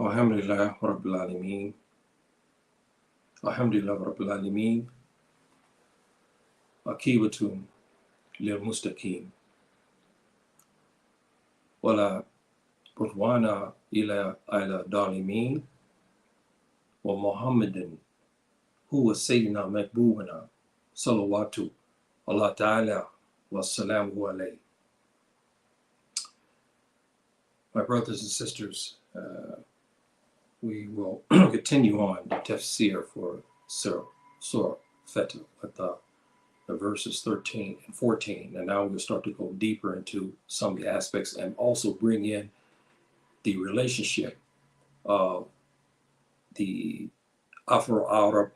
Alhamdulillah Rabbil Alameen. Alhamdulillah Rabbil Alameen. Akibatun lil Mustaqim. Wala Budwana ila Dalimin. Wa Muhammadin huwa Sayyidina Makbubana. Salawatu Allah Ta'ala wa salamu alayhi. My brothers and sisters, we will continue on the tafsir for Surah Fatih with the verses 13 and 14. And now we'll start to go deeper into some of the aspects and also bring in the relationship of the Afro Arab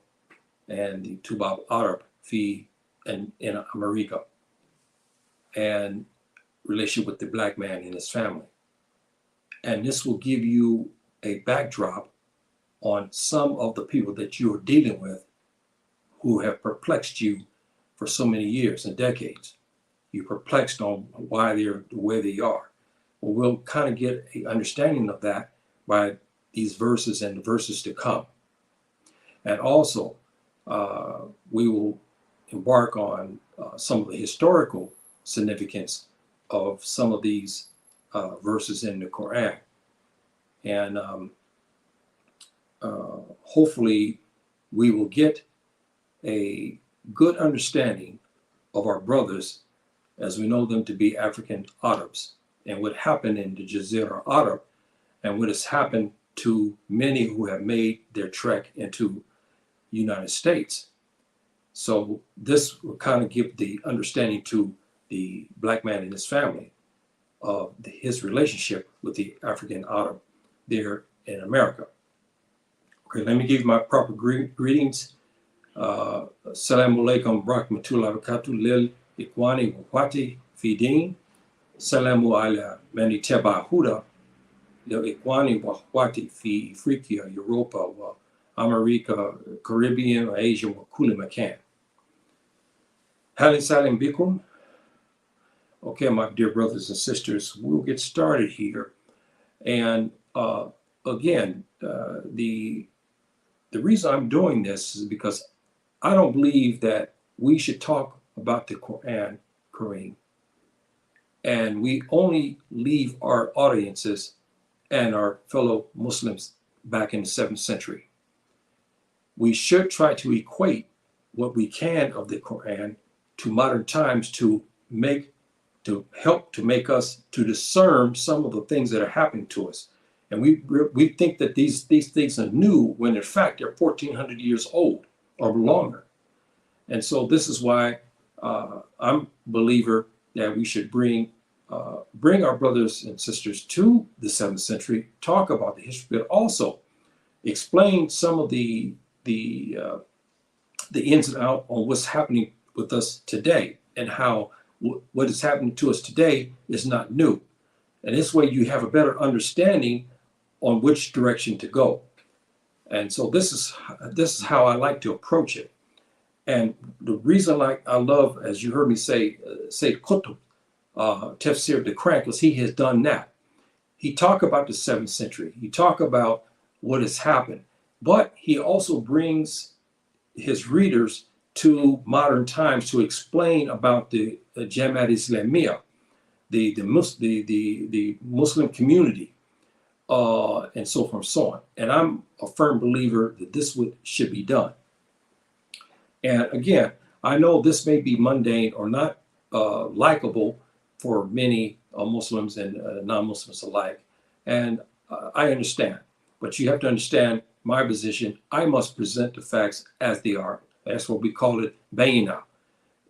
and the Tubab Arab in America, and relationship with the black man and his family. And this will give you a backdrop on some of the people that you're dealing with who have perplexed you for so many years and decades. You're perplexed on why they're the way they are. Well, we'll kind of get an understanding of that by these verses and the verses to come. And also, we will embark on some of the historical significance of some of these verses in the Quran. And hopefully we will get a good understanding of our brothers as we know them to be African Arabs, and what happened in the Jazira Arab, and what has happened to many who have made their trek into the United States. So this will kind of give the understanding to the black man and his family of his relationship with the African Arab there in America. Okay, let me give my proper greetings. Assalamu alaikum rahmatullahi wa barakatuh lil ikwani wa wati fi din. Salamu ala mani teba huda lil ikwani wa wati fi Africa, Europa, wa America, Caribbean, Asia, wa kulli makan. Halin salim bikum. Okay, my dear brothers and sisters, we'll get started here. And again, the reason I'm doing this is because I don't believe that we should talk about the Quran, Kareem, and we only leave our audiences and our fellow Muslims back in the 7th century. We should try to equate what we can of the Quran to modern times to help to make us to discern some of the things that are happening to us. And we think that these things are new when in fact they're 1,400 years old or longer. And so this is why I'm a believer that we should bring our brothers and sisters to the 7th century, talk about the history, but also explain some of the ins and outs on what's happening with us today, and how what is happening to us today is not new. And this way you have a better understanding on which direction to go. And so this is how I like to approach it. And the reason I love, as you heard me say Qutb, Tafsir the Quran, because he has done that. He talked about the 7th century. He talked about what has happened, but he also brings his readers to modern times to explain about the Jamaat Islamiyah, the Muslim community, and so forth and so on. And I'm a firm believer that this should be done. And again, I know this may be mundane or not likable for many Muslims and non-Muslims alike, and I understand. But you have to understand my position. I must present the facts as they are. That's what we call it, bayna,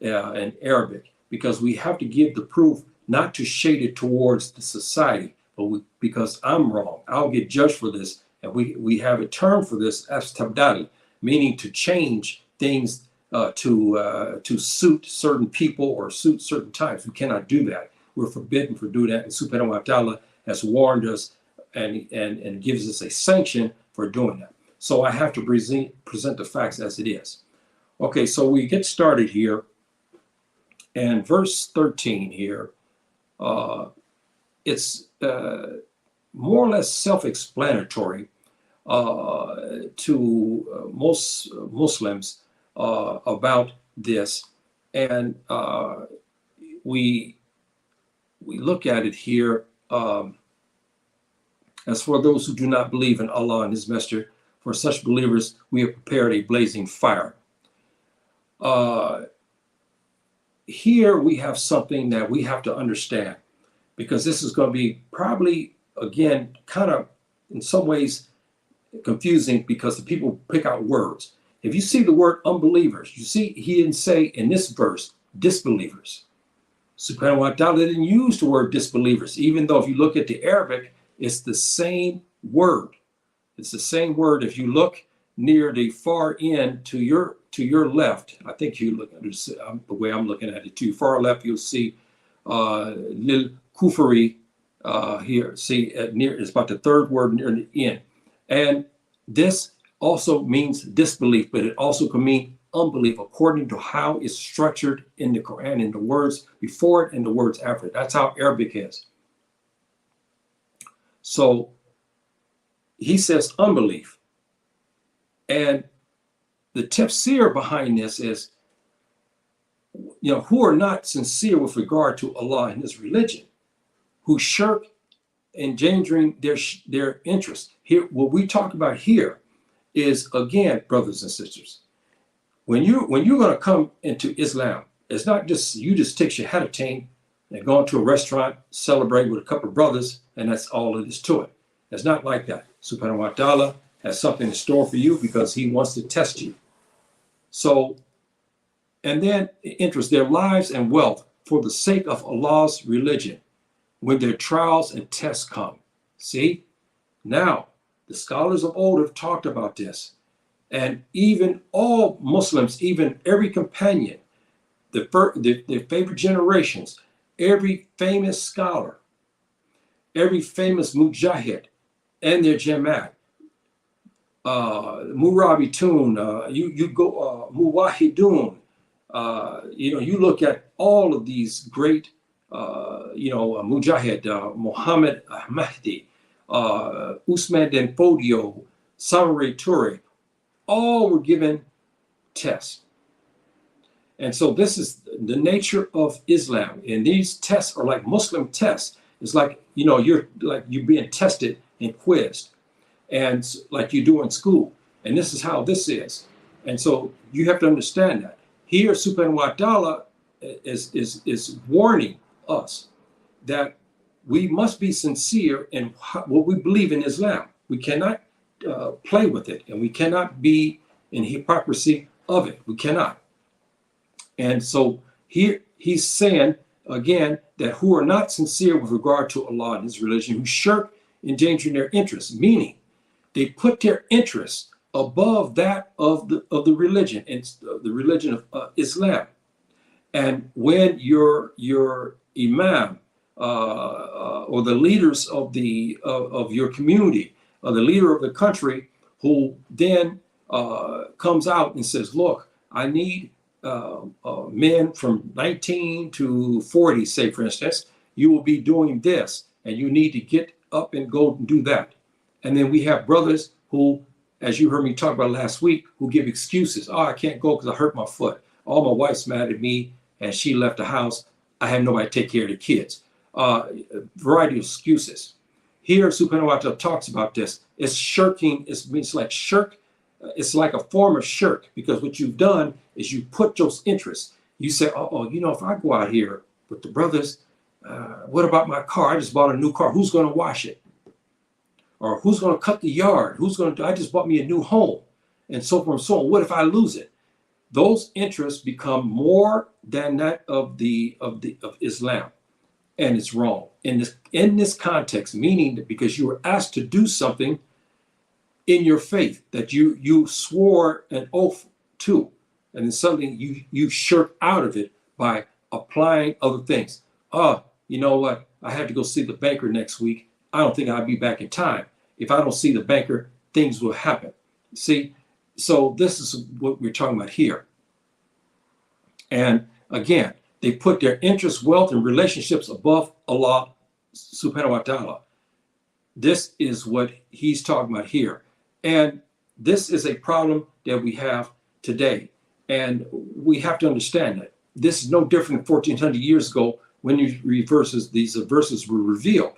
in Arabic, because we have to give the proof, not to shade it towards the society, but because I'm wrong, I'll get judged for this. And we have a term for this, as tabdal, meaning to change things to suit certain people or suit certain times. We cannot do that. We're forbidden for doing that. And Subhanahu wa ta'ala has warned us and gives us a sanction for doing that. So I have to present the facts as it is. Okay, so we get started here. And verse 13 here, it's more or less self-explanatory to most Muslims about this. And we look at it here. As for those who do not believe in Allah and His Messenger, for such believers, we have prepared a blazing fire. Here we have something that we have to understand, because this is going to be probably, again, kind of in some ways confusing, because the people pick out words. If you see the word unbelievers, you see he didn't say in this verse disbelievers. Subhanahu wa ta'ala didn't use the word disbelievers, even though if you look at the Arabic, it's the same word. It's the same word. If you look near the far end to your left, I think you look at it, the way I'm looking at it, to your far left, you'll see lil kufri here. See, near, it's about the third word near the end. And this also means disbelief, but it also can mean unbelief according to how it's structured in the Quran, in the words before it and the words after it. That's how Arabic is. So he says unbelief. And the tafsir behind this is, who are not sincere with regard to Allah and His religion, who shirk, endangering their interests. Here, what we talk about here is, again, brothers and sisters, when you're going to come into Islam, it's not just you just take your shahadatain and go into a restaurant, celebrate with a couple of brothers, and that's all it is to it. It's not like that. Subhanahu wa ta'ala has something in store for you because He wants to test you. So, and then interest their lives and wealth for the sake of Allah's religion when their trials and tests come. See? Now, the scholars of old have talked about this. And even all Muslims, even every companion, the favorite generations, every famous scholar, every famous mujahid and their jamaat, Murabitun, you go Muwahidun, you look at all of these great, Mujahid, Muhammad Mahdi, Usman Dan Fodio, Samurai Toure, all were given tests. And so this is the nature of Islam. And these tests are like Muslim tests. It's like, you're being tested and quizzed, and like you do in school. And this is how this is. And so you have to understand that. Here, Subhanahu wa ta'ala is warning us that we must be sincere in what we believe in Islam. We cannot play with it, and we cannot be in hypocrisy of it. We cannot. And so here he's saying again that who are not sincere with regard to Allah and His religion, who shirk, endangering their interests, meaning they put their interests above that of the religion, and the religion of Islam. And when your imam or the leaders of your community, or the leader of the country, who then comes out and says, look, I need men from 19 to 40, say, for instance, you will be doing this, and you need to get up and go and do that. And then we have brothers who, as you heard me talk about last week, who give excuses. Oh, I can't go because I hurt my foot. Oh, my wife's mad at me, and she left the house. I have nobody to take care of the kids. Variety of excuses. Here, Subhanahu wa ta'ala talks about this. It's shirking. It's like shirk. It's like a form of shirk, because what you've done is you put those interests. You say, if I go out here with the brothers, what about my car? I just bought a new car. Who's going to wash it? Or who's going to cut the yard? I just bought me a new home, and so forth and so on. What if I lose it? Those interests become more than that of Islam, and it's wrong in this context. Meaning that because you were asked to do something in your faith that you swore an oath to, and then suddenly you shirk out of it by applying other things. You know what? I have to go see the banker next week. I don't think I'll be back in time. If I don't see the banker, things will happen. See, so this is what we're talking about here. And again, they put their interests, wealth, and relationships above Allah subhanahu wa ta'ala. This is what he's talking about here. And this is a problem that we have today. And we have to understand that this is no different than 1400 years ago when these verses were revealed,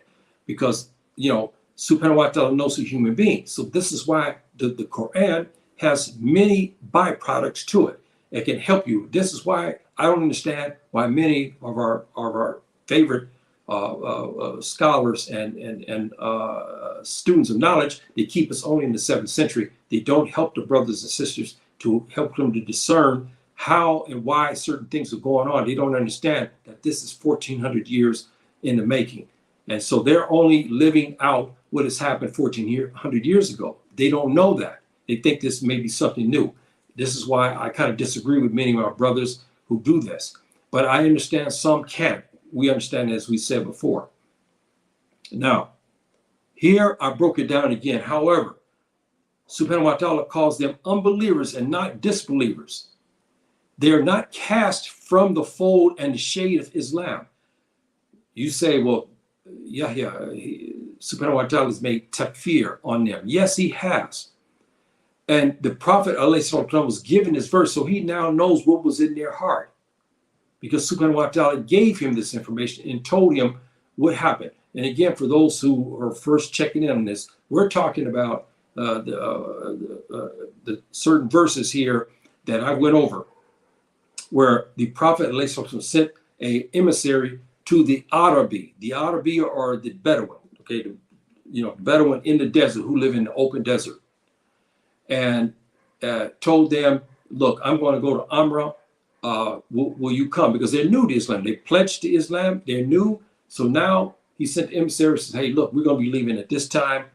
because, subhanahu wa ta'ala knows a human being. So this is why the Quran has many byproducts to it. It can help you. This is why I don't understand why many of our favorite scholars and students of knowledge, they keep us only in the 7th century. They don't help the brothers and sisters to help them to discern how and why certain things are going on. They don't understand that this is 1400 years in the making. And so they're only living out what has happened 1400 years ago. They don't know that. They think this may be something new. This is why I kind of disagree with many of our brothers who do this. But I understand some can't. We understand, as we said before. Now, here I broke it down again. However, subhanahu wa ta'ala calls them unbelievers and not disbelievers. They are not cast from the fold and the shade of Islam. You say, well, subhanahu wa ta'ala has made takfir on them. Yes, he has. And the Prophet ﷺ was given this verse, so he now knows what was in their heart, because subhanahu wa ta'ala gave him this information and told him what happened. And again, for those who are first checking in on this, we're talking about the certain verses here that I went over, where the Prophet ﷺ sent an emissary to the Arabi. The Arabi are the Bedouin, okay, Bedouin in the desert who live in the open desert, and told them, look, I'm going to go to Umrah. Will you come? Because they're new to Islam. They pledged to Islam. They're new. So now he sent emissaries and said, hey, look, we're going to be leaving at this time.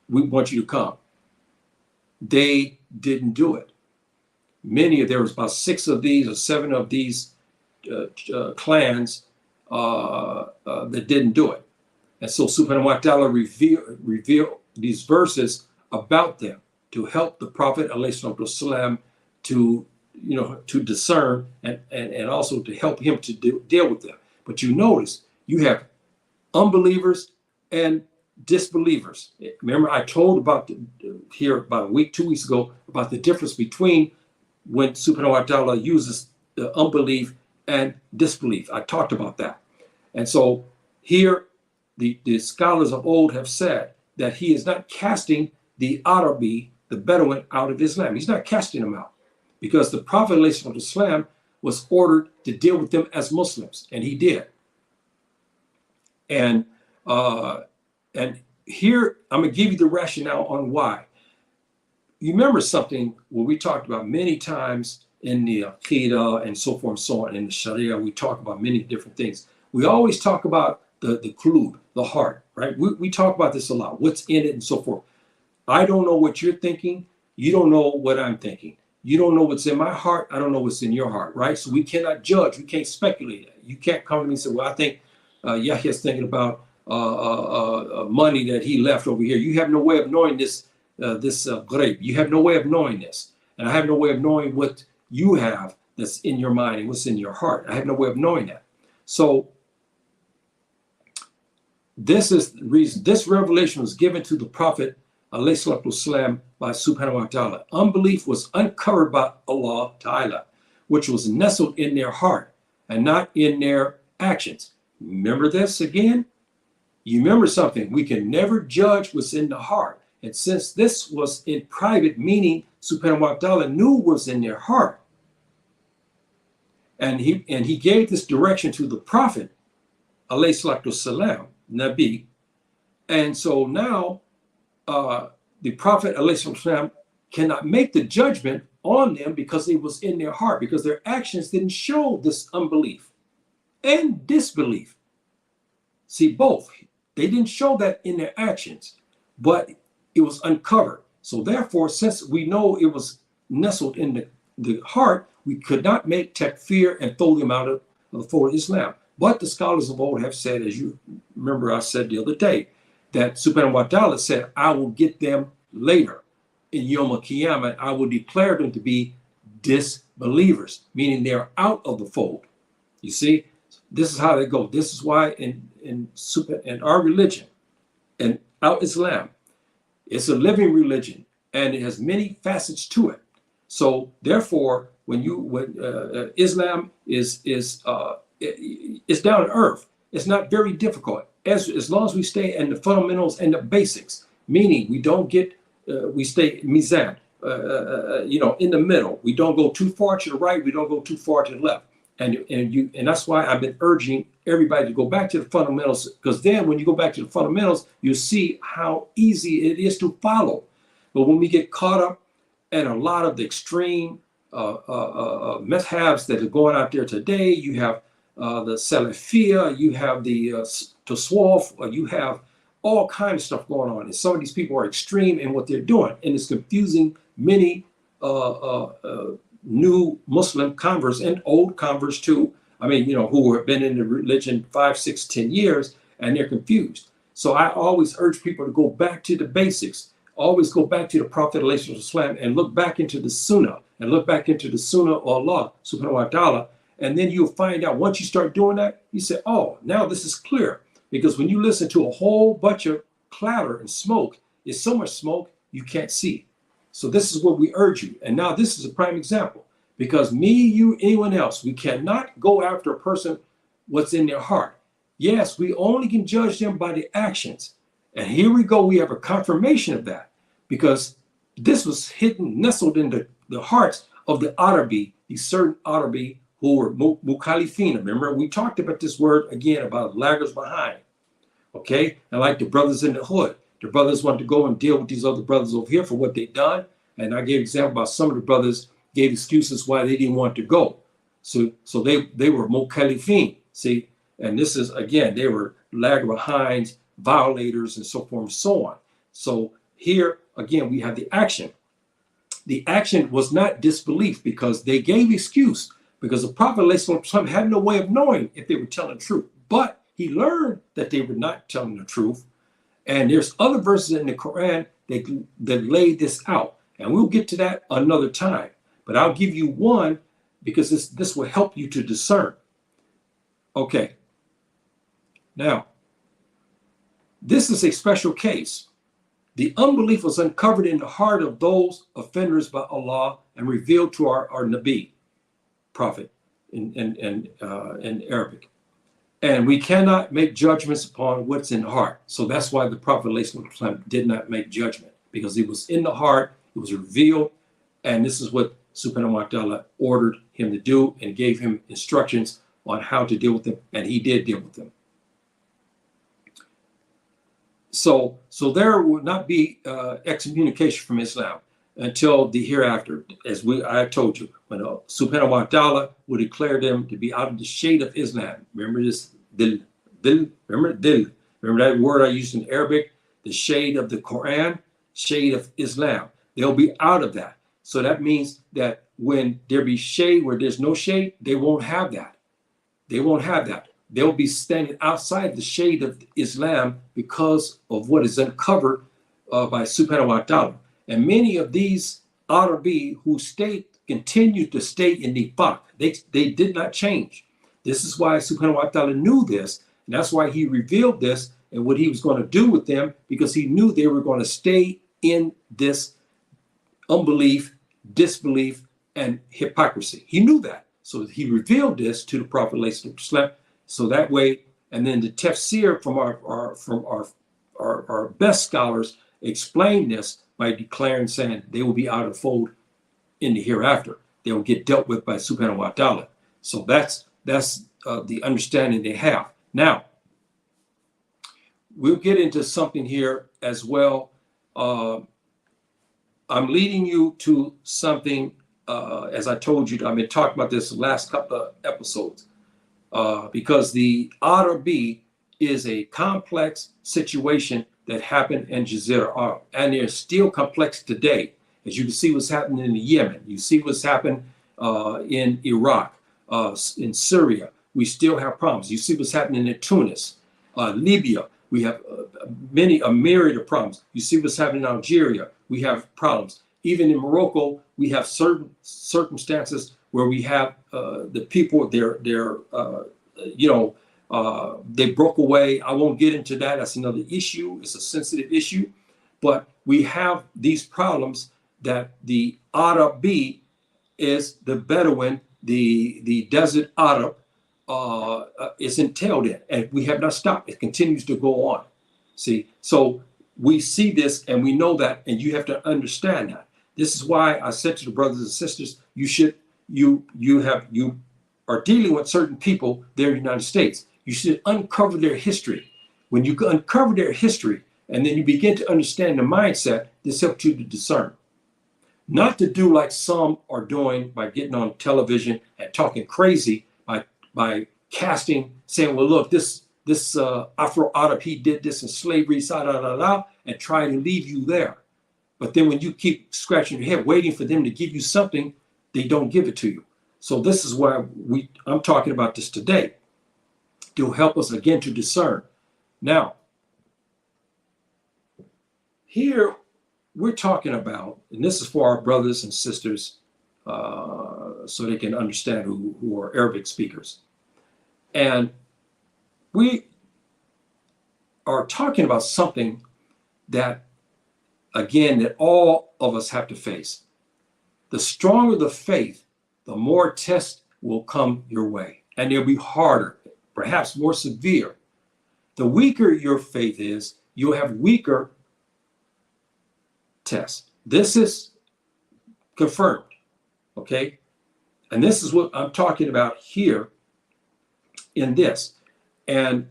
We want you to come. They didn't do it. There was about 6 of these or 7 of these clans that didn't do it. And so subhanahu wa ta'ala revealed these verses about them to help the Prophet ﷺ to discern and also to help him to deal with them. But you notice you have unbelievers and disbelievers. Remember, I told about here about a week, 2 weeks ago, about the difference between when subhanahu wa ta'ala uses the unbelief and disbelief. I talked about that. And so here the scholars of old have said that he is not casting the Arabi, the Bedouin, out of Islam. He's not casting them out, because the Prophet ﷺ was ordered to deal with them as Muslims, and he did. And here I'm going to give you the rationale on why. You remember something what we talked about many times in the Aqidah and so forth and so on. In the Sharia, we talk about many different things. We always talk about the qulub, the heart, right? We talk about this a lot, what's in it and so forth. I don't know what you're thinking. You don't know what I'm thinking. You don't know what's in my heart. I don't know what's in your heart, right? So we cannot judge. We can't speculate. You can't come to me and say, well, I think Yahya's thinking about money that he left over here. You have no way of knowing this ghaib. You have no way of knowing this. And I have no way of knowing what you have that's in your mind and what's in your heart. I have no way of knowing that. So this is the reason. This revelation was given to the Prophet ﷺ by subhanahu wa ta'ala. Unbelief was uncovered by Allah ta'ala, which was nestled in their heart and not in their actions. Remember this again? You remember something. We can never judge what's in the heart. And since this was in private, meaning subhanahu wa ta'ala knew what was in their heart. And he gave this direction to the Prophet, alayhi salatu salam, Nabi. And so now the Prophet ﷺ cannot make the judgment on them because it was in their heart, because their actions didn't show this unbelief and disbelief. See, both. They didn't show that in their actions, but it was uncovered. So therefore, since we know it was nestled in the heart, we could not make takfir and throw them out of the fold of Islam. But the scholars of old have said, as you remember I said the other day, that subhanahu wa ta'ala said, I will get them later in Yom Al-Qiyamah. I will declare them to be disbelievers, meaning they're out of the fold. You see, this is how they go. This is why in our religion, and Islam. It's a living religion, and it has many facets to it. So therefore, when Islam is down to earth, it's not very difficult as long as we stay in the fundamentals and the basics. Meaning, we don't get we stay mizan, in the middle. We don't go too far to the right. We don't go too far to the left. And that's why I've been urging everybody to go back to the fundamentals, because then when you go back to the fundamentals, you see how easy it is to follow. But when we get caught up in a lot of the extreme madhabs that are going out there today, you have the Salafiyah, you have the Tasawwuf, you have all kinds of stuff going on. And some of these people are extreme in what they're doing, and it's confusing many new Muslim converts and old converts too. I mean, who have been in the religion 5, 6, 10 years, and they're confused. So I always urge people to go back to the basics. Always go back to the Prophet ﷺ and look back into the Sunnah and look back into the Sunnah of Allah subhanahu wa ta'ala. And then you'll find out, once you start doing that, you say, oh, now this is clear. Because when you listen to a whole bunch of clatter and smoke, it's so much smoke you can't see. So this is what we urge you. And now this is a prime example. Because me, you, anyone else, we cannot go after a person what's in their heart. Yes, we only can judge them by the actions. And here we go, we have a confirmation of that. Because this was hidden, nestled in the hearts of the Arabi, these certain Arabi who were mukhalifin. Remember, we talked about this word again, about laggers behind. Okay? And like the brothers in the hood, the brothers wanted to go and deal with these other brothers over here for what they'd done. And I gave an example about some of the brothers gave excuses why they didn't want to go. So they were mukhalifin. See, and this is, again, they were lag behinds, violators, and so forth and so on. So here, again, we have the action. The action was not disbelief, because they gave excuse, because the Prophet ﷺ had no way of knowing if they were telling the truth. But he learned that they were not telling the truth. And there's other verses in the Quran that laid this out. And we'll get to that another time. But I'll give you one, because this will help you to discern. Okay. Now, this is a special case. The unbelief was uncovered in the heart of those offenders by Allah and revealed to our Nabi, Prophet in Arabic. And we cannot make judgments upon what's in the heart. So that's why the Prophet ﷺ did not make judgment, because it was in the heart, it was revealed, and this is what Subhanahu wa ta'ala ordered him to do and gave him instructions on how to deal with them, and he did deal with them. So there will not be excommunication from Islam until the hereafter, as I told you, when Subhanahu wa ta'ala will declare them to be out of the shade of Islam. Remember this, dil, remember dil. Remember that word I used in Arabic, the shade of the Quran, shade of Islam. They'll be out of that. So that means that when there be shade where there's no shade, they won't have that. They won't have that. They'll be standing outside the shade of Islam because of what is uncovered by Subhanahu wa ta'ala. And many of these Arabi who continue to stay in nifaq. They did not change. This is why Subhanahu wa ta'ala knew this. And that's why he revealed this and what he was going to do with them, because he knew they were going to stay in this unbelief, disbelief, and hypocrisy. He knew that. So he revealed this to the Prophet ﷺ. So that way, and then the tafsir from our best scholars explain this by declaring, saying they will be out of the fold in the hereafter. They will get dealt with by Subhanahu wa ta'ala. So that's the understanding they have. Now, we'll get into something here as well. I'm leading you to something, as I told you, I've been talking about this the last couple of episodes, because the Arabi is a complex situation that happened in Jazeera Arab, and they're still complex today. As you can see what's happening in Yemen, you see what's happened in Iraq, in Syria, we still have problems. You see what's happening in Tunis, Libya, we have a myriad of problems. You see what's happening in Algeria, we have problems. Even in Morocco, we have certain circumstances where we have the people, They broke away. I won't get into that. That's another issue. It's a sensitive issue. But we have these problems that the Arab is the Bedouin, the desert Arab is entailed in. And we have not stopped. It continues to go on. See, so we see this and we know that, and you have to understand that. This is why I said to the brothers and sisters, you are dealing with certain people there in the United States. You should uncover their history. When you uncover their history and then you begin to understand the mindset, this helps you to discern. Not to do like some are doing by getting on television and talking crazy by casting, saying, well, look, this Afro Arab, he did this in slavery, and trying to leave you there. But then when you keep scratching your head, waiting for them to give you something, they don't give it to you. So this is why I'm talking about this today, to help us again to discern. Now, here we're talking about, and this is for our brothers and sisters, so they can understand who are Arabic speakers. And we are talking about something that, again, that all of us have to face. The stronger the faith, the more tests will come your way, and they'll be harder, perhaps more severe. The weaker your faith is, you'll have weaker tests. This is confirmed, okay? And this is what I'm talking about here in this. And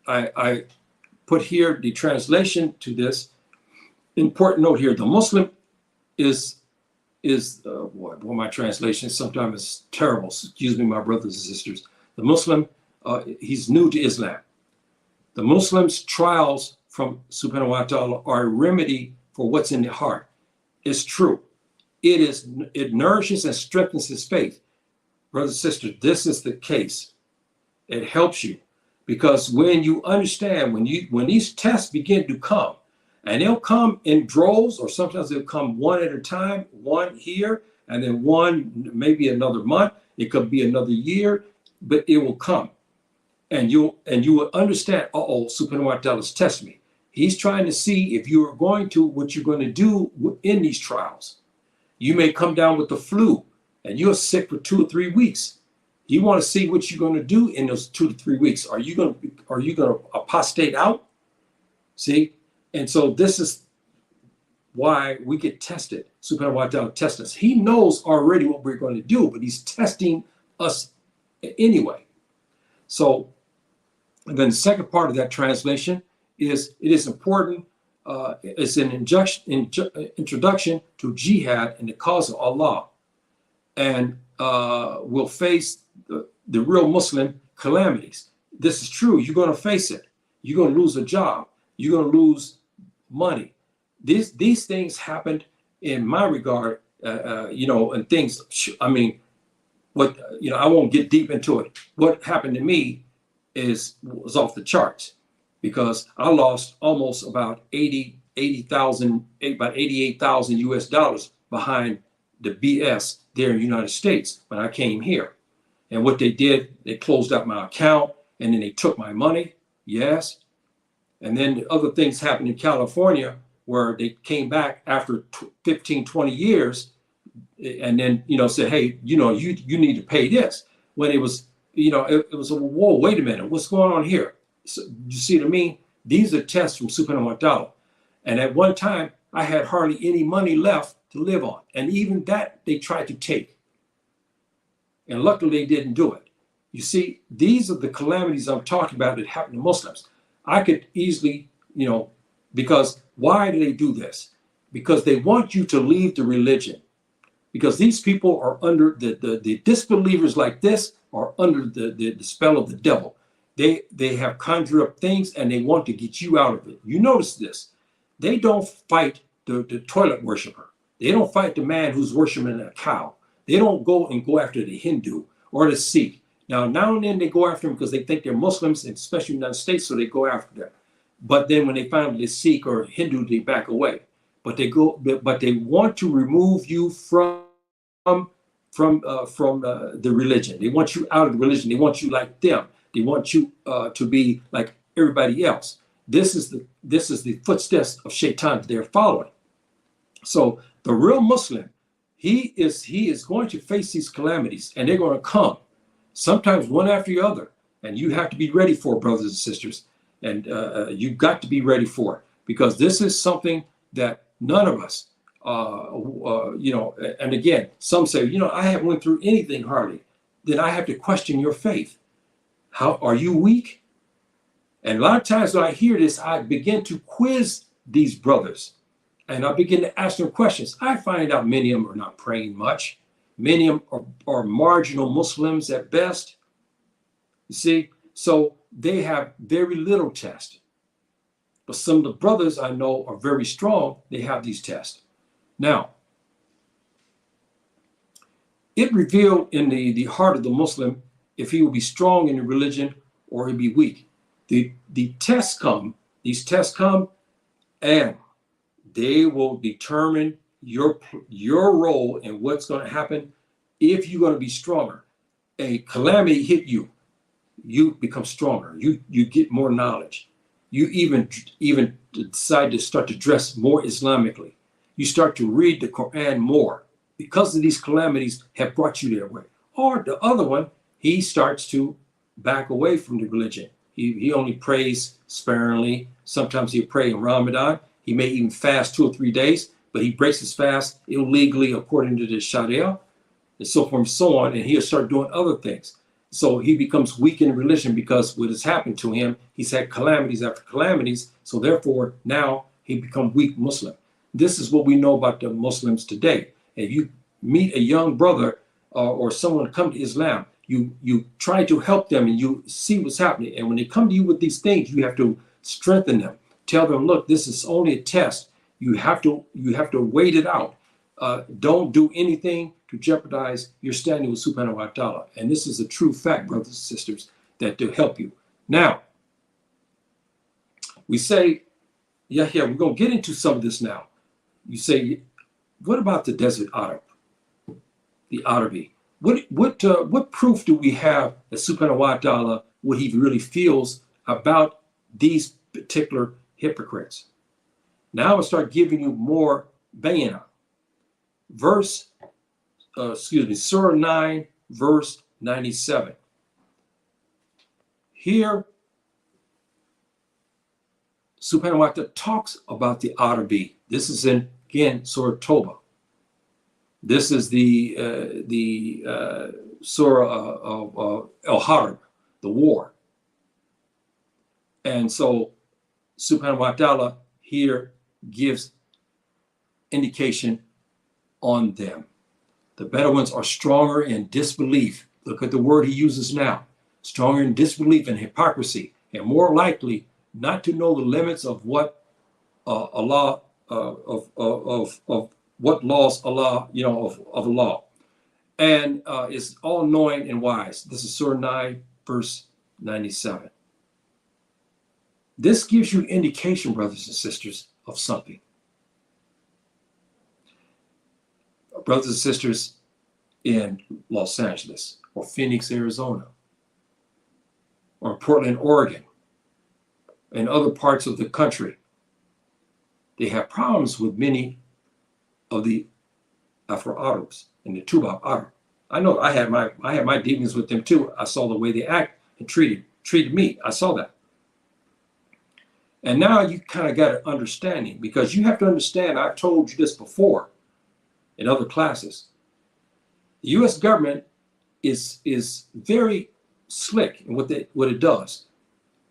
I put here the translation to this. Important note here: the Muslim is my translation sometimes is terrible. Excuse me, my brothers and sisters. The Muslim, he's new to Islam. The Muslim's trials from Subhanahu wa Ta'ala are a remedy for what's in the heart. It's true. It nourishes and strengthens his faith. Brothers and sisters, this is the case. It helps you, because when you understand, when these tests begin to come, and they'll come in droves, or sometimes they'll come one at a time, one here, and then one maybe another month. It could be another year, but it will come. And you will understand, Subhanahu wa Ta'ala is testing me. He's trying to see if you are going to, what you're going to do in these trials. You may come down with the flu and you're sick for 2 or 3 weeks. You want to see what you're going to do in those 2 to 3 weeks. Are you going to apostate out? See? And so this is why we get tested. Subhanahu wa Ta'ala tests us. He knows already what we're going to do, but he's testing us anyway. So, and then the second part of that translation is, it is important, it's an introduction to jihad in the cause of Allah, and will face the real Muslim calamities. This is true. You're going to face it. You're going to lose a job. You're going to lose money. These things happened in my regard, and things, I mean, I won't get deep into it. What happened to me was off the charts, because I lost almost about about $88,000 US behind the BS there in the United States when I came here. And what they did, they closed out my account, and then they took my money. Yes. And then other things happened in California where they came back after 15, 20 years, and then, said, hey, you need to pay this. When it was, it was, whoa, wait a minute, what's going on here? So, you see what I mean? These are tests from Subhanahu wa Ta'ala. And at one time, I had hardly any money left to live on. And even that they tried to take. And luckily they didn't do it. You see, these are the calamities I'm talking about that happen to Muslims. I could easily, because why do they do this? Because they want you to leave the religion. Because these people are under, the disbelievers like this are under the spell of the devil. They have conjured up things and they want to get you out of it. You notice this. They don't fight the toilet worshiper. They don't fight the man who's worshiping a cow. They don't go after the Hindu or the Sikh. Now and then they go after them because they think they're Muslims, and especially in the United States, so they go after them. But then when they find the Sikh or Hindu, they back away. But they want to remove you from the religion. They want you out of the religion. They want you like them. They want you to be like everybody else. This is the footsteps of Shaitan that they're following. So the real Muslim, he is going to face these calamities, and they're going to come, sometimes one after the other, and you have to be ready for it, brothers and sisters. And you've got to be ready for it, because this is something that none of us, and again, some say, I haven't went through anything hardly. Then I have to question your faith. How are you weak? And a lot of times when I hear this, I begin to quiz these brothers, and I begin to ask them questions. I find out many of them are not praying much. Many of them are marginal Muslims at best. You see, so they have very little test. But some of the brothers I know are very strong. They have these tests. Now, it revealed in the heart of the Muslim if he will be strong in the religion or he'll be weak. The tests come, these tests come, and they will determine your role and what's going to happen if you're going to be stronger. A calamity hit you, you become stronger. You get more knowledge. You even decide to start to dress more Islamically. You start to read the Quran more because of these calamities have brought you their way. Or the other one, he starts to back away from the religion. He only prays sparingly. Sometimes he'll pray in Ramadan. He may even fast 2 or 3 days, but he breaks his fast illegally according to the Sharia, and so forth and so on, and he'll start doing other things. So he becomes weak in religion because what has happened to him, he's had calamities after calamities, so therefore now he becomes weak Muslim. This is what we know about the Muslims today. If you meet a young brother or someone come to Islam, you try to help them and you see what's happening. And when they come to you with these things, you have to strengthen them. Tell them, look, this is only a test. You have to wait it out. Don't do anything to jeopardize your standing with Subhanahu wa Ta'ala. And this is a true fact, brothers and sisters, that to help you. Now, we say, we're going to get into some of this now. You say, what about the desert Arab, the Arabi? What proof do we have that Subhanahu wa Ta'ala, what he really feels about these particular hypocrites? Now I'm going to start giving you more bayana. Surah 9, verse 97. Here, Subhanahu wa Ta'ala talks about the Arabi. This is in, again, Surah Toba. This is the Surah of Al-Harb, the war. And so Subhanahu wa Ta'ala here gives indication on them. The Bedouins are stronger in disbelief. Look at the word he uses now. Stronger in disbelief and hypocrisy, and more likely not to know the limits of what Allah of what laws Allah, of Allah, and is all knowing and wise. This is Surah 9, verse 97. This gives you indication, brothers and sisters, of something. Brothers and sisters in Los Angeles or Phoenix, Arizona, or Portland, Oregon, and other parts of the country, they have problems with many of the Afro Arabs and the Tubab Arab. I know I had my dealings with them too. I saw the way they act and treated me. I saw that. And now you kind of got an understanding, because you have to understand, I've told you this before in other classes. The U.S. government is very slick in what it does.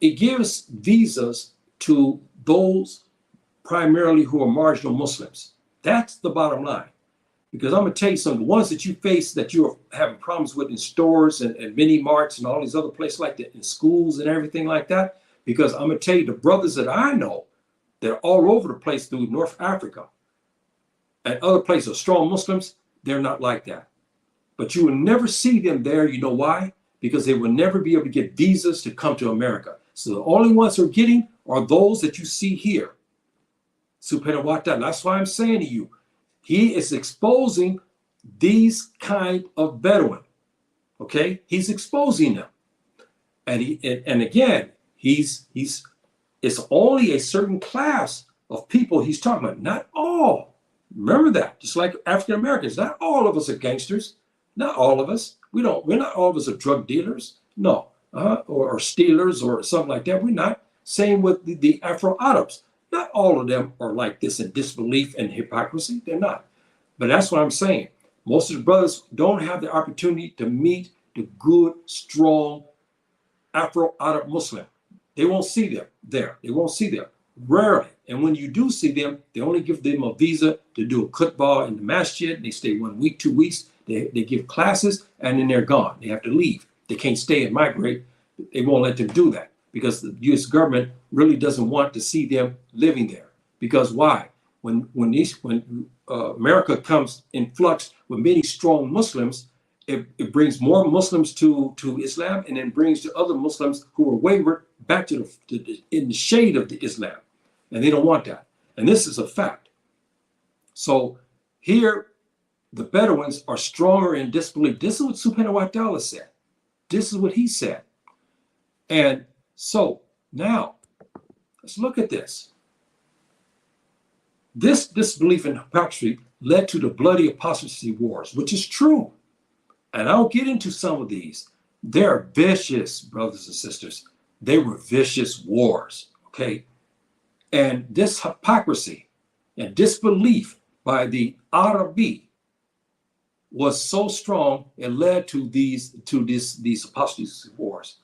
It gives visas to those primarily who are marginal Muslims. That's the bottom line. Because I'm going to tell you something, the ones that you face that you're having problems with in stores and mini marts and all these other places like that, in schools and everything like that, because I'm going to tell you, the brothers that I know that are all over the place through North Africa and other places, strong Muslims, they're not like that. But you will never see them there. You know why? Because they will never be able to get visas to come to America. So the only ones who are getting are those that you see here. Subhanahu wa ta'ala. That's why I'm saying to you, he is exposing these kind of Bedouin. Okay, he's exposing them, and again, it's only a certain class of people he's talking about, not all. Remember that, just like African Americans, not all of us are gangsters, not all of us. We're not all of us are drug dealers, no, or stealers or something like that. We're not. Same with the Afro Arabs. Not all of them are like this in disbelief and hypocrisy. They're not. But that's what I'm saying. Most of the brothers don't have the opportunity to meet the good, strong Afro Arab Muslim. They won't see them there. They won't see them. Rarely. And when you do see them, they only give them a visa to do a khutbah in the masjid. They stay 1 week, 2 weeks. They give classes, and then they're gone. They have to leave. They can't stay and migrate. They won't let them do that because the U.S. government really doesn't want to see them living there. Because why? When America comes in flux with many strong Muslims, it brings more Muslims to Islam, and then brings the other Muslims who are wayward back to in the shade of the Islam. And they don't want that. And this is a fact. So here, the Bedouins are stronger in disbelief. This is what Subhanahu wa ta'ala said. This is what he said. And so now, let's look at this. This disbelief in hypocrisy led to the bloody apostasy wars, which is true. And I'll get into some of these. They're vicious, brothers and sisters. They were vicious wars, okay? And this hypocrisy and disbelief by the Arabi was so strong, it led to these apostasy wars.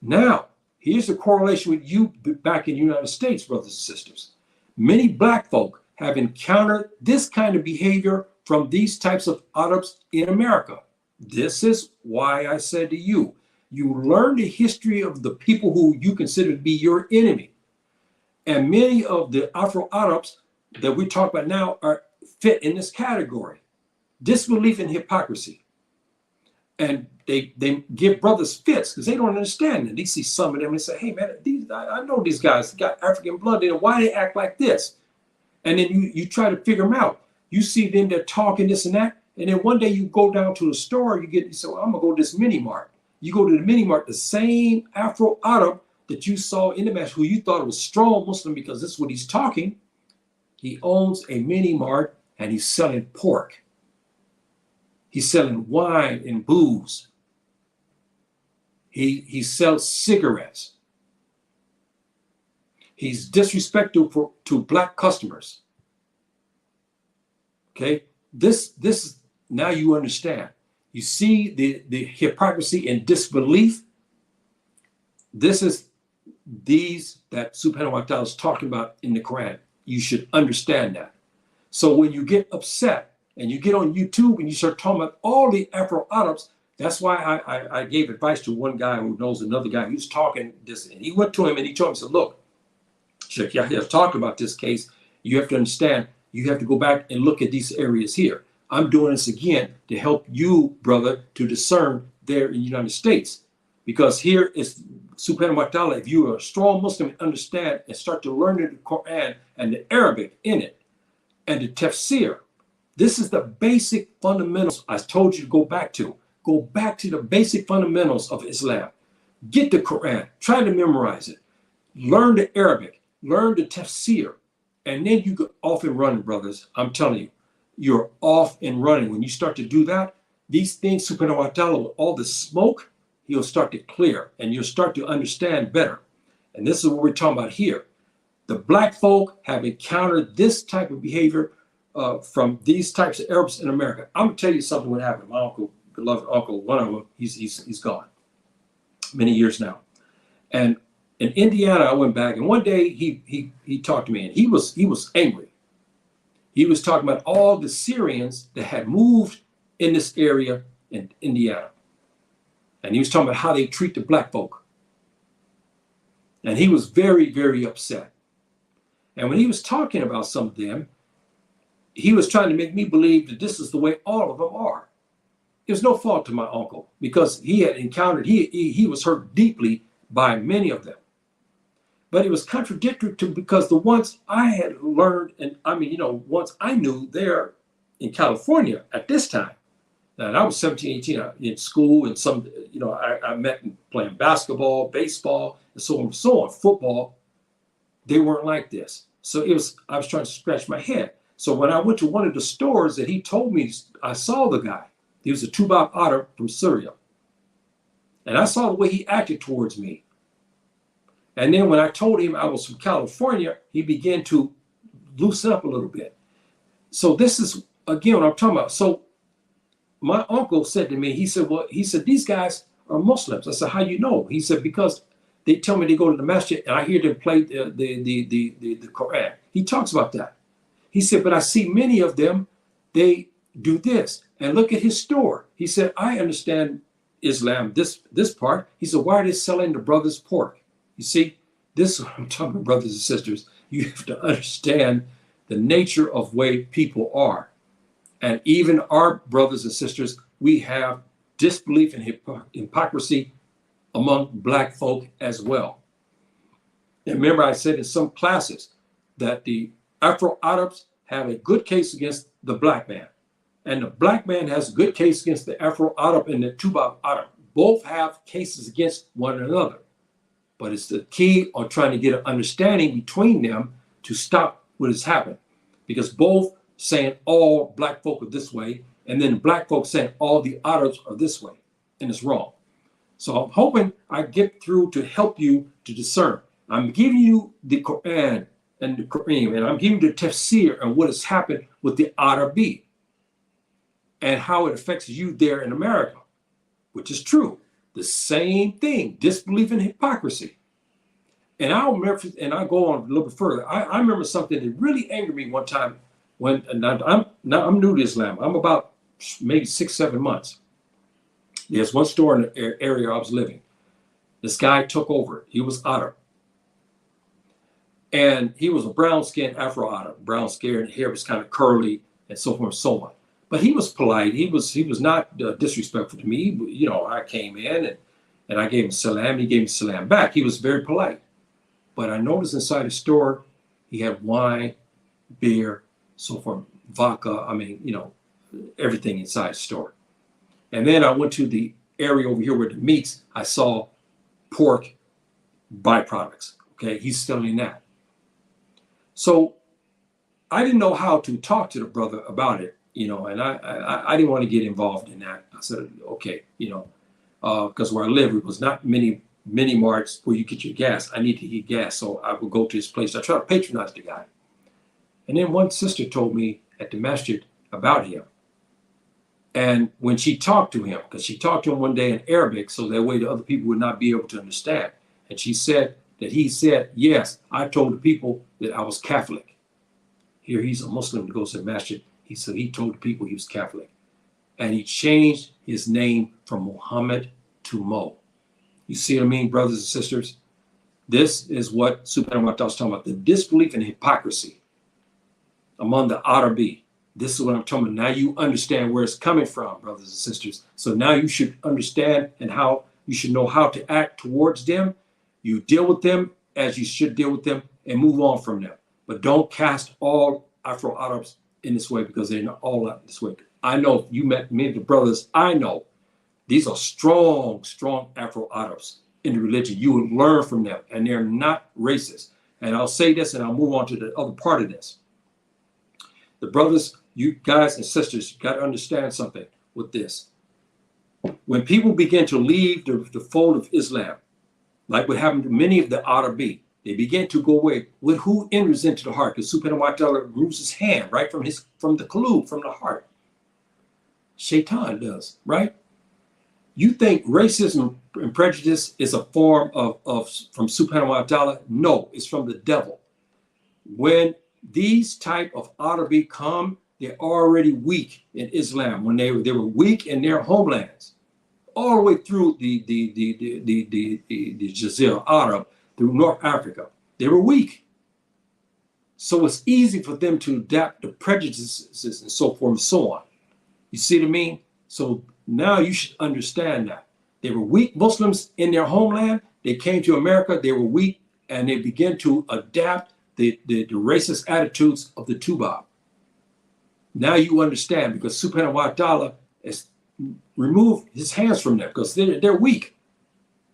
Now, here's the correlation with you back in the United States, brothers and sisters. Many black folk have encountered this kind of behavior from these types of Arabs in America. This is why I said to you, you learn the history of the people who you consider to be your enemy. And many of the Afro Arabs that we talk about now are fit in this category. Disbelief and hypocrisy. And they give brothers fits because they don't understand it. They see some of them and say, hey man, I know these guys got African blood in them. Why they act like this? And then you try to figure them out. You see them, they're talking this and that. And then one day you go down to the store, you say, well, I'm gonna go to this mini mart. You go to the mini mart, the same Afro Arab that you saw in the match, who you thought was strong Muslim because this is what he's talking. He owns a mini mart and he's selling pork. He's selling wine and booze. He sells cigarettes. He's disrespectful to black customers. Okay, this now you understand. You see the hypocrisy and disbelief. This is these that Subhanahu wa ta'ala is talking about in the Quran. You should understand that. So when you get upset and you get on YouTube and you start talking about all the Afro Arabs, that's why I gave advice to one guy who knows another guy who's talking this. And he went to him and he told him, he said, look, Sheikh Yahya talking about this case. You have to understand, you have to go back and look at these areas here. I'm doing this again to help you, brother, to discern there in the United States. Because here is Subhanahu wa ta'ala, if you are a strong Muslim and understand and start to learn the Quran and the Arabic in it and the tafsir, this is the basic fundamentals I told you to go back to. Go back to the basic fundamentals of Islam. Get the Quran, try to memorize it, learn the Arabic, learn the tafsir, and then you go off and running, brothers. I'm telling you, you're off and running. When you start to do that, these things, Subhanahu wa ta'ala, with all the smoke, he'll start to clear and you'll start to understand better. And this is what we're talking about here. The black folk have encountered this type of behavior from these types of Arabs in America. I'm gonna tell you something what happened. My uncle, beloved uncle, one of them, he's gone many years now. And in Indiana, I went back and one day he talked to me and he was angry. He was talking about all the Syrians that had moved in this area in Indiana. And he was talking about how they treat the black folk. And he was very, very upset. And when he was talking about some of them, he was trying to make me believe that this is the way all of them are. It was no fault to my uncle because he had encountered, he was hurt deeply by many of them. But it was contradictory to because the ones I had learned, and I mean, once I knew they're in California at this time. And I was 17, 18 in school, and some, I met playing basketball, baseball, and so on, football. They weren't like this. So I was trying to scratch my head. So when I went to one of the stores that he told me, I saw the guy. He was a Tubab Arab from Syria. And I saw the way he acted towards me. And then when I told him I was from California, he began to loosen up a little bit. So this is, again, what I'm talking about. So my uncle said to me, he said, these guys are Muslims. I said, how you know? He said, because they tell me they go to the masjid and I hear them play the Quran. He talks about that. He said, but I see many of them, they do this. And look at his store. He said, I understand Islam, this part. He said, why are they selling the brothers pork? You see, this is what I'm talking about, brothers and sisters. You have to understand the nature of way people are. And even our brothers and sisters, we have disbelief and hypocrisy among black folk as well. And remember, I said in some classes that the Afro Arabs have a good case against the black man. And the black man has a good case against the Afro Arab and the Tubab Arab. Both have cases against one another. But it's the key on trying to get an understanding between them to stop what has happened. Because both saying all black folk are this way, and then black folks saying all the Arabs are this way, and it's wrong. So I'm hoping I get through to help you to discern. I'm giving you the Quran and the Quran, and I'm giving you the tafsir and what has happened with the Arabi and how it affects you there in America, which is true. The same thing, disbelief and hypocrisy. And I'll remember, and I'll go on a little bit further. I remember something that really angered me one time when I'm new to Islam. I'm about maybe 6-7 months. There's one store in the area I was living. This guy took over. He was Arab. And he was a brown-skinned Afro Arab. Brown skin, hair was kind of curly and so forth and so on. But he was polite. He was not disrespectful to me. I came in and I gave him salam. He gave me salam back. He was very polite. But I noticed inside the store, he had wine, beer, so forth, vodka. Everything inside the store. And then I went to the area over here where the meats. I saw pork byproducts. Okay, he's still in that. So I didn't know how to talk to the brother about it, and I didn't want to get involved in that. I said, okay, because where I live, it was not many marts where you get your gas. I need to get gas, so I would go to his place. I try to patronize the guy. And then one sister told me at the masjid about him. And when she talked to him, because she talked to him one day in Arabic, so that way the other people would not be able to understand. And she said that he said, yes, I told the people that I was Catholic. Here he's a Muslim that goes to the masjid. He said he told the people he was Catholic. And he changed his name from Muhammad to Mo. You see what I mean, brothers and sisters? This is what Subhanahu wa Ta'ala was talking about, the disbelief and hypocrisy among the Arabi. This is what I'm talking about. Now you understand where it's coming from, brothers and sisters. So now you should understand and how you should know how to act towards them. You deal with them as you should deal with them and move on from them. But don't cast all Afro Arabs in this way, because they're not all out this way. I know you met many of the brothers I know. These are strong Afro Arabs in the religion. You will learn from them, and they're not racist. And I'll say this, and I'll move on to the other part of this. The brothers, you guys and sisters, you got to understand something with this. When people begin to leave the fold of Islam, like what happened to many of the Arabi, they begin to go away. With who enters into the heart? Because Subhanahu wa Ta'ala moves his hand right from the qulub, from the heart. Shaitan does, right? You think racism and prejudice is a form of from Subhanahu wa Ta'ala? No, it's from the devil. When these type of Arabi come, they're already weak in Islam. When they were weak in their homelands, all the way through the Jazira Arab, through North Africa, they were weak. So it's easy for them to adapt the prejudices and so forth and so on. You see what I mean? So now you should understand that. They were weak Muslims in their homeland. They came to America, they were weak, and they began to adapt the racist attitudes of the Tubab. Now you understand, because Subhanahu wa ta'ala has removed his hands from them because they're weak.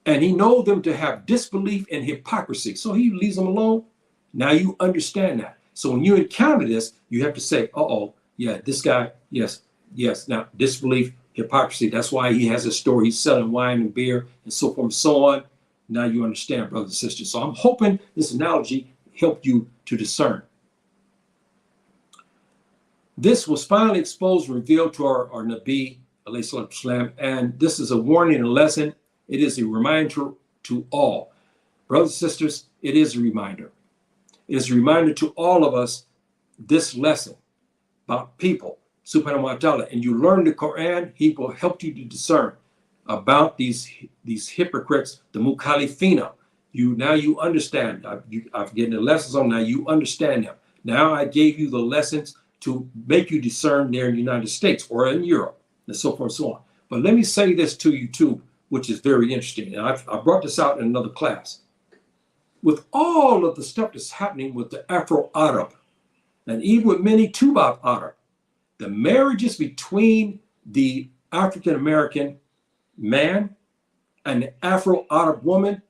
And he knows them to have disbelief and hypocrisy. So he leaves them alone. Now you understand that. So when you encounter this, you have to say, uh-oh, yeah, this guy, yes. Now, disbelief, hypocrisy, that's why he has a store. He's selling wine and beer and so forth and so on. Now you understand, brothers and sisters. So I'm hoping this analogy helped you to discern. This was finally exposed and revealed to our Nabi, alayhi salatu wasalam, and this is a warning and a lesson. It is a reminder to all. Brothers and sisters, it is a reminder. It is a reminder to all of us, this lesson about people, Subhanahu wa ta'ala. And you learn the Quran, he will help you to discern about these hypocrites, the mukhalifina. Now you understand. I've given the lessons on, now you understand them. Now I gave you the lessons to make you discern there in the United States or in Europe and so forth and so on. But let me say this to you too, which is very interesting. And I brought this out in another class. With all of the stuff that's happening with the Afro Arab, and even with many Tubab Arab, the marriages between the African American man and the Afro Arab woman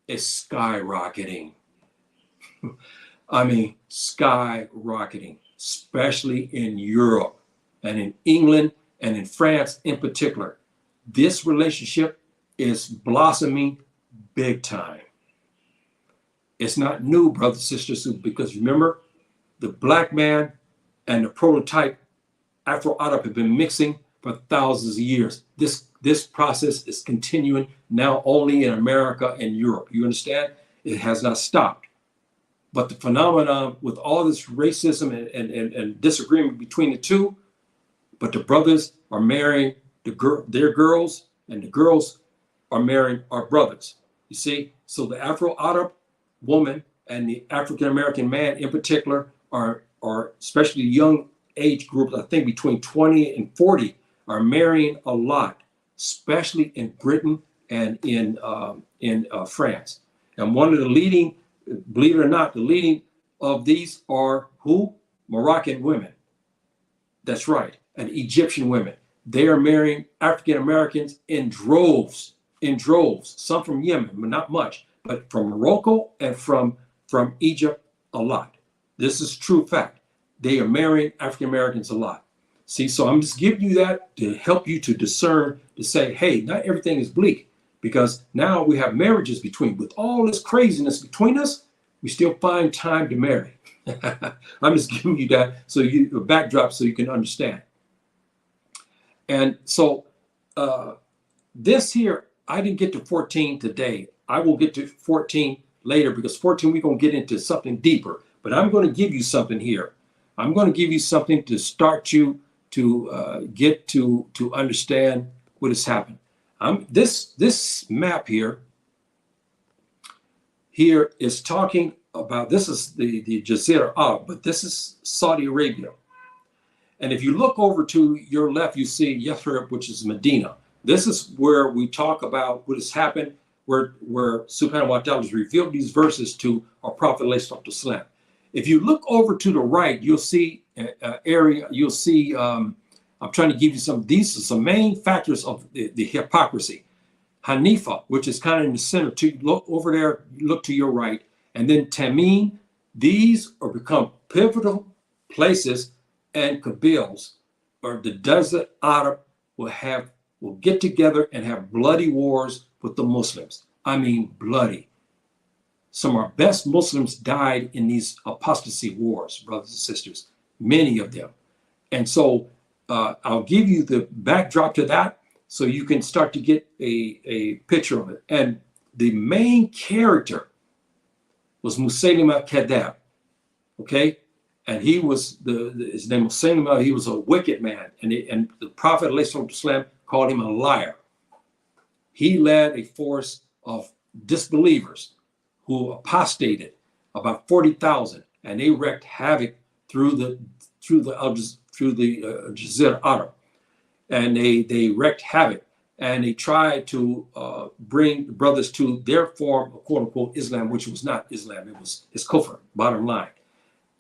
is skyrocketing. I mean, skyrocketing, especially in Europe and in England and in France in particular. This relationship is blossoming big time. It's not new, brothers and sisters, because remember, the black man and the prototype Afro-Arab have been mixing for thousands of years. This process is continuing now only in America and Europe. You understand? It has not stopped. But the phenomenon with all this racism and disagreement between the two, but the brothers are marrying their girls, and the girls are marrying our brothers. You see? So the Afro-Arab woman and the African-American man in particular are especially young age groups, I think between 20 and 40, are marrying a lot, especially in Britain and in France. And one of the leading, believe it or not, the leading of these are who? Moroccan women. That's right, and Egyptian women. They are marrying African Americans in droves, some from Yemen, but not much, but from Morocco and from Egypt, a lot. This is true fact. They are marrying African Americans a lot. See, so I'm just giving you that to help you to discern, to say, hey, not everything is bleak, because now we have marriages with all this craziness between us, we still find time to marry. I'm just giving you that a backdrop so you can understand. And so this here, I didn't get to 14 today. I will get to 14 later, because 14 we're going to get into something deeper. But I'm going to give you something here. I'm going to give you something to start you to get to understand what has happened. This map here is talking about, this is the Jazira Arab, but this is Saudi Arabia. And if you look over to your left, you see Yathrib, which is Medina. This is where we talk about what has happened, where Subhanahu wa ta'ala has revealed these verses to our Prophet ﷺ. If you look over to the right, you'll see an area, you'll see, I'm trying to give you these are some main factors of the hypocrisy. Hanifa, which is kind of in the center, to look over there, look to your right, and then Tamim. These are become pivotal places and Kabils, or the desert Arab will get together and have bloody wars with the Muslims. I mean, bloody. Some of our best Muslims died in these apostasy wars, brothers and sisters, many of them. And so I'll give you the backdrop to that so you can start to get a picture of it. And the main character was Musaylima Kadhab, okay? And he was, his name was Musaylima, he was a wicked man. And the Prophet ﷺ called him a liar. He led a force of disbelievers who apostated, about 40,000, and they wreaked havoc through the Jazira Arab, and they wreaked havoc, and they tried to bring the brothers to their form of quote unquote Islam, which was not Islam, it's kufr, bottom line.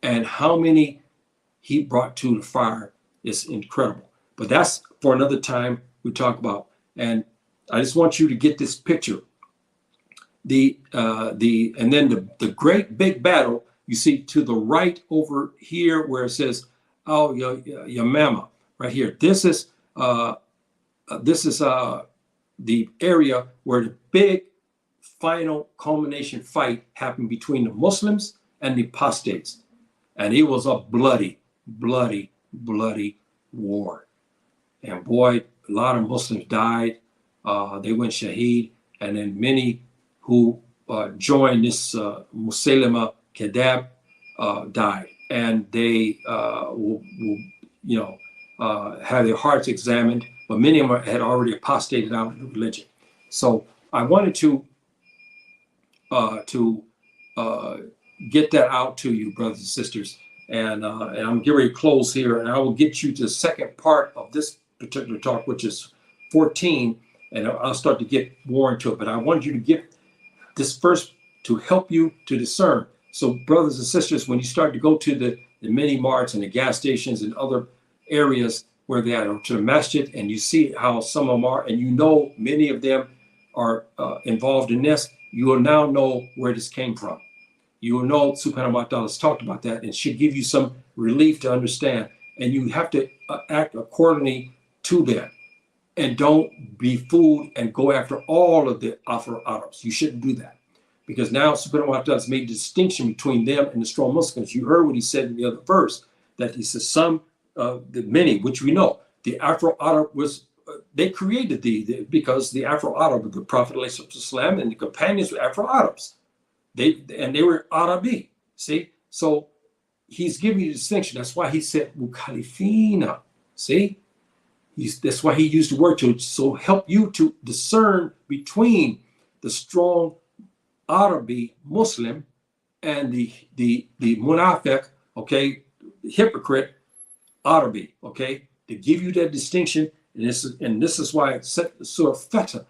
And how many he brought to the fire is incredible. But that's for another time we talk about. And I just want you to get this picture. And then the great big battle you see to the right over here where it says, "Oh, your mama," right here. This is the area where the big final culmination fight happened between the Muslims and the apostates, and it was a bloody war. And boy, a lot of Muslims died. They went shaheed, and then many who joined this Musaylima Kadab died, and they will have their hearts examined. But many of them had already apostated out of the religion. So I wanted to get that out to you, brothers and sisters. And I'm getting ready to close here, and I will get you to the second part of this particular talk, which is 14, and I'll start to get more into it. But I wanted you to get this first to help you to discern. So, brothers and sisters, when you start to go to the mini marts and the gas stations and other areas where they are, to the masjid, and you see how some of them are, and you know many of them are involved in this, you will now know where this came from. You will know Subhanahu wa ta'ala has talked about that, and should give you some relief to understand. And you have to act accordingly to that. And don't be fooled and go after all of the Afro Arabs. You shouldn't do that. Because now Subhanahu wa ta'ala has made a distinction between them and the strong Muslims. You heard what he said in the other verse, that he says some, the many, which we know, the Afro Arab was, they created because the Afro Arab, the Prophet ﷺ and the companions were Afro Arabs. They were Arabi, see? So he's giving you the distinction. That's why he said Mukhalifina, see? That's why he used the word to so help you to discern between the strong Arabi Muslim and the munafiq, okay, hypocrite Arabi, okay, to give you that distinction. And this is why Surah Fatah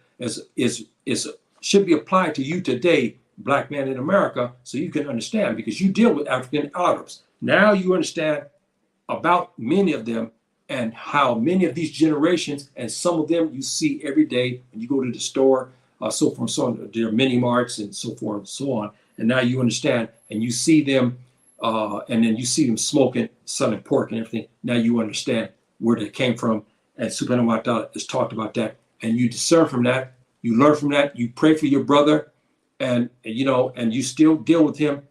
should be applied to you today, black man in America, so you can understand, because you deal with African Arabs. Now you understand about many of them and how many of these generations, and some of them you see every day when you go to the store, so forth and so on. There are mini marts and so forth and so on. And now you understand, and you see them, and then you see them smoking, selling pork and everything. Now you understand where they came from. And Subhanahu wa ta'ala has talked about that. And you discern from that, you learn from that, you pray for your brother, and you still deal with him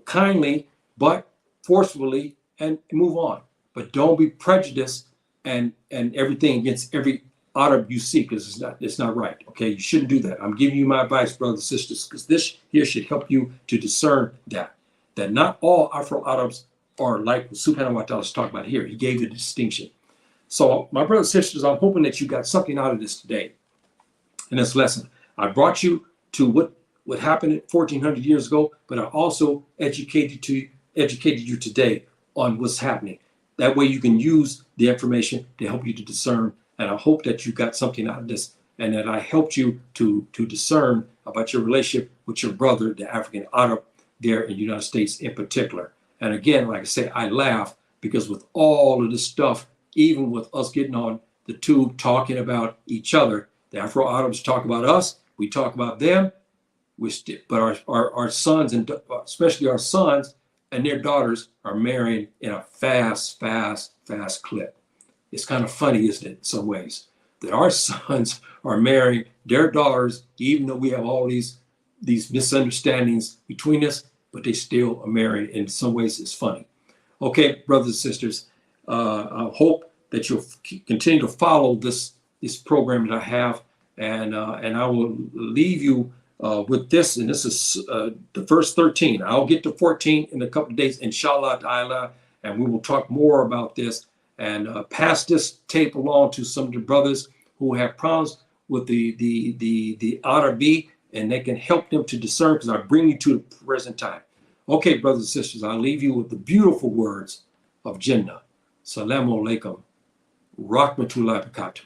kindly, but forcefully, and move on. But don't be prejudiced and everything against every Arab you see, because it's not right. Okay, you shouldn't do that. I'm giving you my advice, brothers and sisters, because this here should help you to discern that not all Afro Arabs are like Subhanahu wa ta'ala is talking about here. He gave the distinction. So, my brothers and sisters, I'm hoping that you got something out of this today in this lesson. I brought you to what happened 1,400 years ago, but I also educated you today on what's happening. That way you can use the information to help you to discern. And I hope that you got something out of this, and that I helped you to discern about your relationship with your brother, the African Arab there in the United States in particular. And again, like I say, I laugh because with all of this stuff, even with us getting on the tube talking about each other, the Afro Arabs talk about us, we talk about them, but our sons, and especially our sons and their daughters, are marrying in a fast clip. It's kind of funny, isn't it, in some ways, that our sons are marrying their daughters, even though we have all these misunderstandings between us, but they still are married. In some ways, it's funny. Okay, brothers and sisters, I hope that you'll continue to follow this program that I have, and I will leave you with this, and this is the first 13. I'll get to 14 in a couple of days, inshallah ta'ala, and we will talk more about this, and pass this tape along to some of the brothers who have problems with the Arabi, and they can help them to discern, because I bring you to the present time. Okay, brothers and sisters, I'll leave you with the beautiful words of Jannah. Assalamu alaikum, rahmatullahi wa barakatuh.